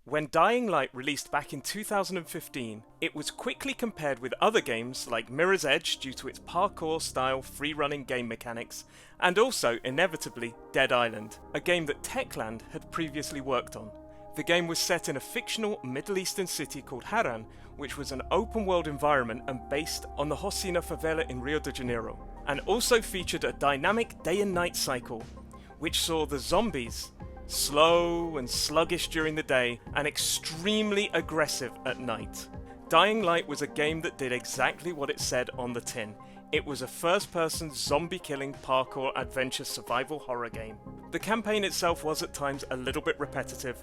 When Dying Light released back in 2015, it was quickly compared with other games like Mirror's Edge due to its parkour-style free-running game mechanics, and also, inevitably, Dead Island, a game that Techland had previously worked on. The game was set in a fictional Middle Eastern city called Harran, which was an open-world environment and based on the Hosina favela in Rio de Janeiro, and also featured a dynamic day and night cycle, which saw the zombies slow and sluggish during the day and extremely aggressive at night. Dying Light was a game that did exactly what it said on the tin. It was a first-person zombie-killing parkour adventure survival horror game. The campaign itself was at times a little bit repetitive,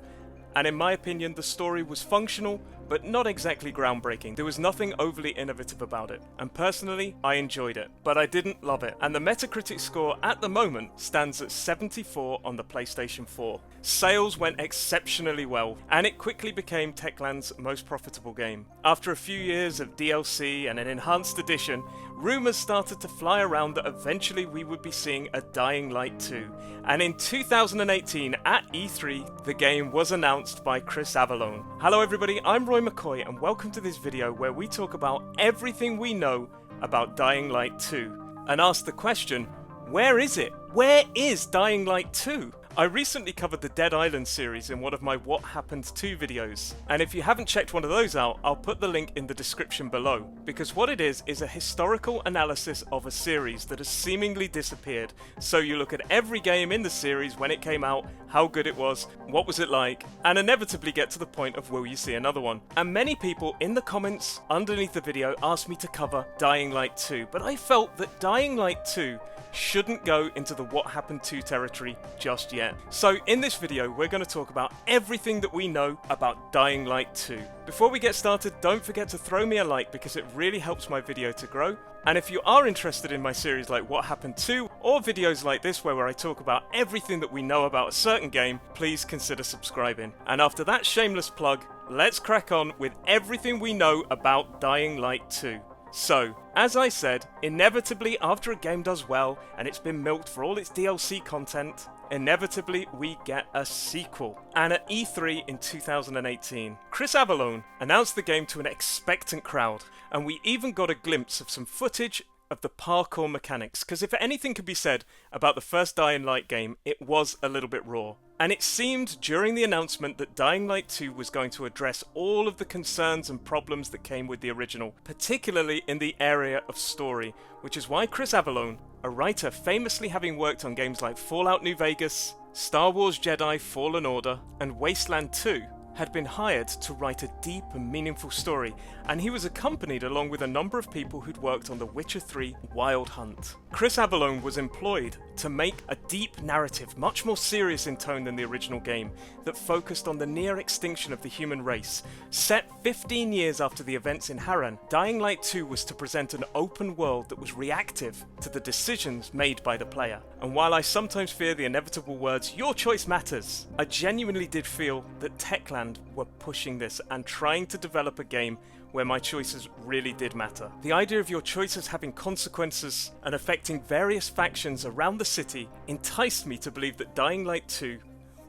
and in my opinion the story was functional but not exactly groundbreaking. There was nothing overly innovative about it, and personally I enjoyed it, but I didn't love it, and the Metacritic score at the moment stands at 74 on the PlayStation 4. Sales went exceptionally well, and it quickly became Techland's most profitable game. After a few years of DLC and an enhanced edition, rumours started to fly around that eventually we would be seeing a Dying Light 2, and in 2018 at E3 the game was announced by Chris Avellone. Hello everybody, I'm Roy McCoy and welcome to this video where we talk about everything we know about Dying Light 2 and ask the question, where is it? Where is Dying Light 2? I recently covered the Dead Island series in one of my What Happened To videos, and if you haven't checked one of those out, I'll put the link in the description below, because what it is a historical analysis of a series that has seemingly disappeared. So you look at every game in the series when it came out, how good it was, what was it like, and inevitably get to the point of will you see another one. And many people in the comments underneath the video asked me to cover Dying Light 2, but I felt that Dying Light 2 shouldn't go into the What Happened To territory just yet. So in this video we're going to talk about everything that we know about Dying Light 2. Before we get started, don't forget to throw me a like because it really helps my video to grow. And if you are interested in my series like What Happened To, or videos like this where I talk about everything that we know about a certain game, please consider subscribing. And after that shameless plug, let's crack on with everything we know about Dying Light 2. So, as I said, inevitably after a game does well and it's been milked for all its DLC content, inevitably we get a sequel. And at E3 in 2018, Chris Avellone announced the game to an expectant crowd, and we even got a glimpse of some footage of the parkour mechanics, because if anything could be said about the first Dying Light game, it was a little bit raw. And it seemed during the announcement that Dying Light 2 was going to address all of the concerns and problems that came with the original, particularly in the area of story, which is why Chris Avellone, a writer famously having worked on games like Fallout New Vegas, Star Wars Jedi Fallen Order, and Wasteland 2, had been hired to write a deep and meaningful story, and he was accompanied along with a number of people who'd worked on The Witcher 3 Wild Hunt. Chris Avellone was employed to make a deep narrative, much more serious in tone than the original game, that focused on the near extinction of the human race. Set 15 years after the events in Harran, Dying Light 2 was to present an open world that was reactive to the decisions made by the player. And while I sometimes fear the inevitable words, "your choice matters," I genuinely did feel that Techland were pushing this and trying to develop a game where my choices really did matter. The idea of your choices having consequences and affecting various factions around the city enticed me to believe that Dying Light 2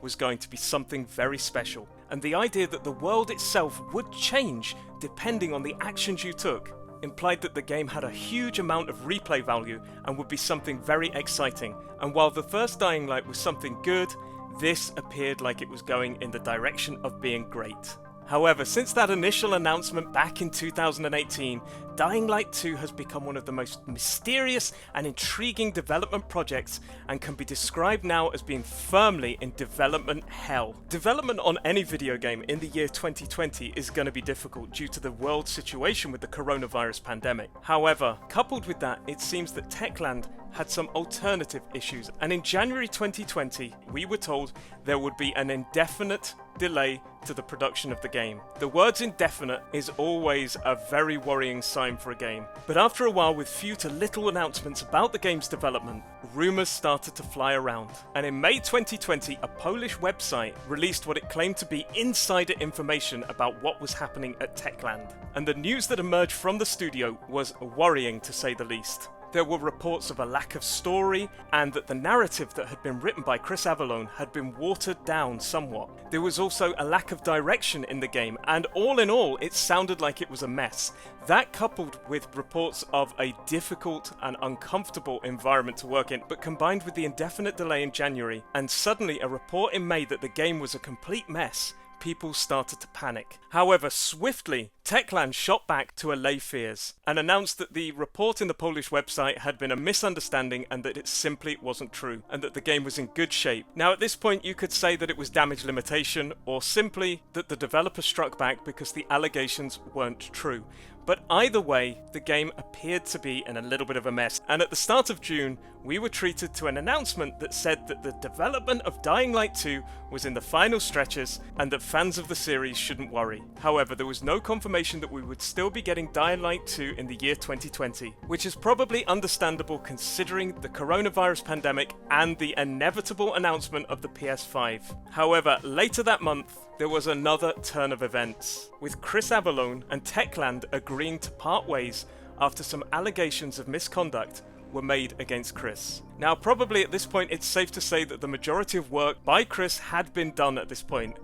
was going to be something very special, and the idea that the world itself would change depending on the actions you took implied that the game had a huge amount of replay value and would be something very exciting. And while the first Dying Light was something good, this appeared like it was going in the direction of being great. However, since that initial announcement back in 2018, Dying Light 2 has become one of the most mysterious and intriguing development projects and can be described now as being firmly in development hell. Development on any video game in the year 2020 is going to be difficult due to the world situation with the coronavirus pandemic. However, coupled with that, it seems that Techland had some alternative issues, and in January 2020 we were told there would be an indefinite delay to the production of the game. The words indefinite is always a very worrying sign for a game, but after a while with few to little announcements about the game's development, rumours started to fly around, and in May 2020 a Polish website released what it claimed to be insider information about what was happening at Techland, and the news that emerged from the studio was worrying to say the least. There were reports of a lack of story, and that the narrative that had been written by Chris Avellone had been watered down somewhat. There was also a lack of direction in the game, and all in all, it sounded like it was a mess. That coupled with reports of a difficult and uncomfortable environment to work in, but combined with the indefinite delay in January, and suddenly a report in May that the game was a complete mess, people started to panic. However, swiftly, Techland shot back to allay fears and announced that the report in the Polish website had been a misunderstanding and that it simply wasn't true, and that the game was in good shape. Now, at this point, you could say that it was damage limitation, or simply that the developer struck back because the allegations weren't true. But either way, the game appeared to be in a little bit of a mess, and at the start of June, we were treated to an announcement that said that the development of Dying Light 2 was in the final stretches and that fans of the series shouldn't worry. However, there was no confirmation that we would still be getting Dying Light 2 in the year 2020, which is probably understandable considering the coronavirus pandemic and the inevitable announcement of the PS5. However, later that month, there was another turn of events, with Chris Avellone and Techland agreeing to part ways after some allegations of misconduct were made against Chris. Now, probably at this point, it's safe to say that the majority of work by Chris had been done at this point,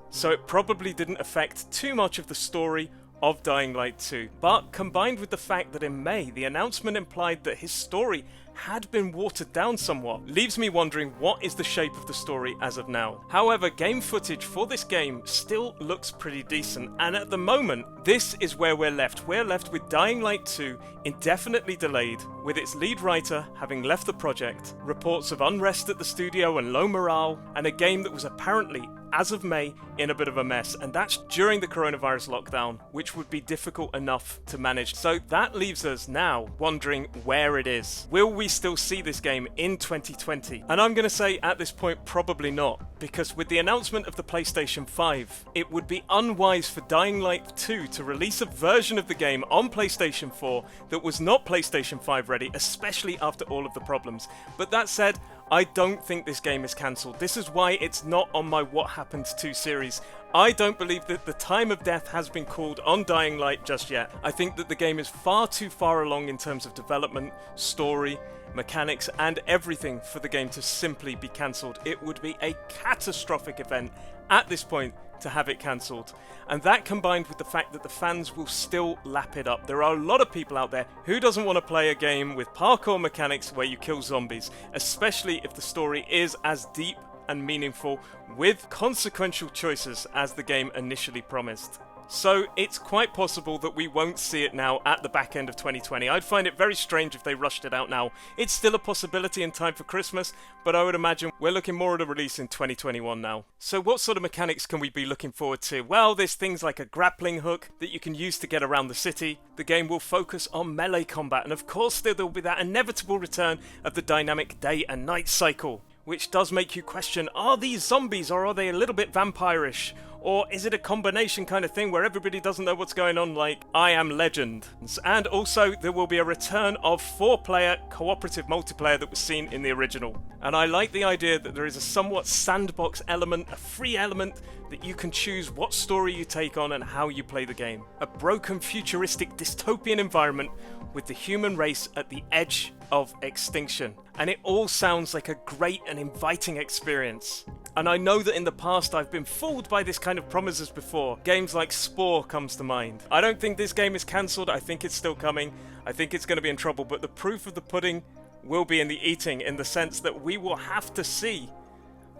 so it probably didn't affect too much of the story of Dying Light 2. But combined with the fact that in May, the announcement implied that his story had been watered down somewhat, leaves me wondering what is the shape of the story as of now. However, game footage for this game still looks pretty decent, and at the moment, this is where we're left. We're left with Dying Light 2 indefinitely delayed, with its lead writer having left the project, reports of unrest at the studio and low morale, and a game that was apparently, as of May, in a bit of a mess, and that's during the coronavirus lockdown, which would be difficult enough to manage. So that leaves us now wondering where it is. Will we still see this game in 2020? And I'm going to say at this point probably not, because with the announcement of the PlayStation 5, it would be unwise for Dying Light 2 to release a version of the game on PlayStation 4 that was not PlayStation 5 ready, especially after all of the problems. But that said, I don't think this game is cancelled. This is why it's not on my What Happened to series. I don't believe that the time of death has been called on Dying Light just yet. I think that the game is far too far along in terms of development, story, mechanics, and everything for the game to simply be cancelled. It would be a catastrophic event at this point to have it cancelled. And that combined with the fact that the fans will still lap it up. There are a lot of people out there who doesn't want to play a game with parkour mechanics where you kill zombies, especially if the story is as deep and meaningful with consequential choices as the game initially promised. So it's quite possible that we won't see it now at the back end of 2020. I'd find it very strange if they rushed it out now. It's still a possibility in time for Christmas, but I would imagine we're looking more at a release in 2021 now. So what sort of mechanics can we be looking forward to? Well, there's things like a grappling hook that you can use to get around the city. The game will focus on melee combat, and of course there will be that inevitable return of the dynamic day and night cycle, which does make you question, are these zombies or are they a little bit vampirish? Or is it a combination kind of thing where everybody doesn't know what's going on, like I Am Legend? And also, there will be a return of 4-player cooperative multiplayer that was seen in the original. And I like the idea that there is a somewhat sandbox element, a free element, that you can choose what story you take on and how you play the game. A broken, futuristic, dystopian environment with the human race at the edge of extinction. And it all sounds like a great and inviting experience. And I know that in the past I've been fooled by this kind of promises before. Games like Spore comes to mind. I don't think this game is cancelled. I think it's still coming. I think it's going to be in trouble. But the proof of the pudding will be in the eating, in the sense that we will have to see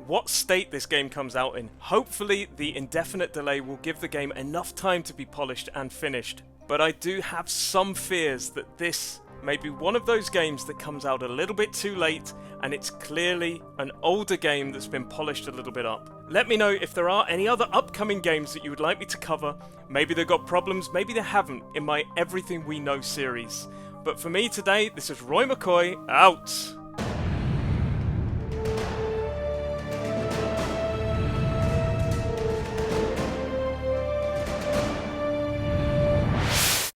what state this game comes out in. Hopefully the indefinite delay will give the game enough time to be polished and finished. But I do have some fears that this may be one of those games that comes out a little bit too late, and it's clearly an older game that's been polished a little bit up. Let me know if there are any other upcoming games that you would like me to cover. Maybe they've got problems, maybe they haven't, in my Everything We Know series. But for me today, this is Roy McCoy, out!